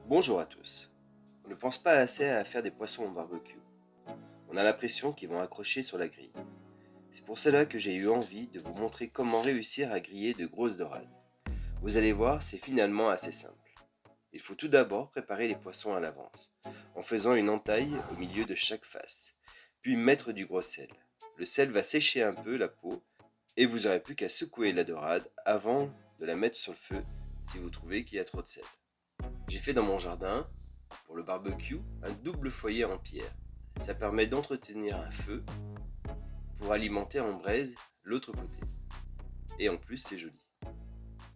Bonjour à tous. On ne pense pas assez à faire des poissons au barbecue. On a l'impression qu'ils vont accrocher sur la grille. C'est pour cela que j'ai eu envie de vous montrer comment réussir à griller de grosses dorades. Vous allez voir, c'est finalement assez simple. Il faut tout d'abord préparer les poissons à l'avance, en faisant une entaille au milieu de chaque face, puis mettre du gros sel. Le sel va sécher un peu la peau et vous n'aurez plus qu'à secouer la dorade avant de la mettre sur le feu si vous trouvez qu'il y a trop de sel. J'ai fait dans mon jardin, pour le barbecue, un double foyer en pierre. Ça permet d'entretenir un feu pour alimenter en braise l'autre côté. Et en plus, c'est joli.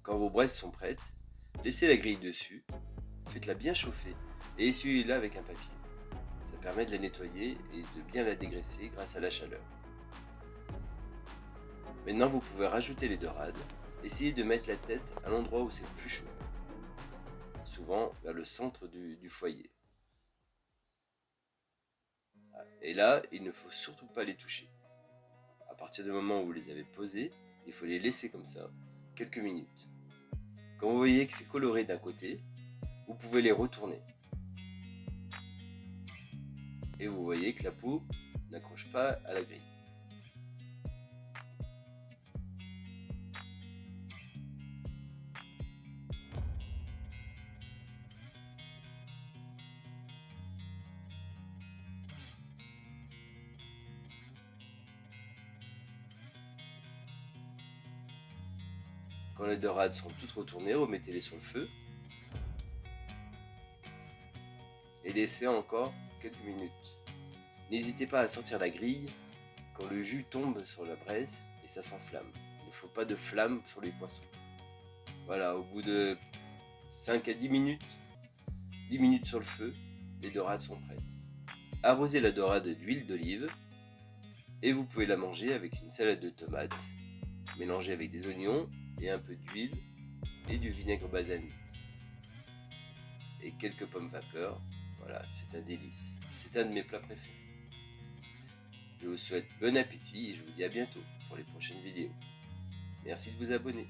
Quand vos braises sont prêtes, laissez la grille dessus, faites-la bien chauffer et essuyez-la avec un papier. Ça permet de la nettoyer et de bien la dégraisser grâce à la chaleur. Maintenant, vous pouvez rajouter les dorades. Essayez de mettre la tête à l'endroit où c'est le plus chaud, souvent vers le centre du foyer. Et là, il ne faut surtout pas les toucher. À partir du moment où vous les avez posées, il faut les laisser comme ça, quelques minutes. Quand vous voyez que c'est coloré d'un côté, vous pouvez les retourner. Et vous voyez que la peau n'accroche pas à la grille. Quand les dorades sont toutes retournées, remettez-les sur le feu et laissez encore quelques minutes. N'hésitez pas à sortir la grille quand le jus tombe sur la braise et ça s'enflamme. Il ne faut pas de flamme sur les poissons. Voilà, au bout de 5 à 10 minutes sur le feu, les dorades sont prêtes. Arrosez la dorade d'huile d'olive et vous pouvez la manger avec une salade de tomates, mélangée avec des oignons et un peu d'huile et du vinaigre balsamique et quelques pommes vapeur. Voilà, c'est un délice. C'est un de mes plats préférés. Je vous souhaite bon appétit et je vous dis à bientôt pour les prochaines vidéos. Merci de vous abonner.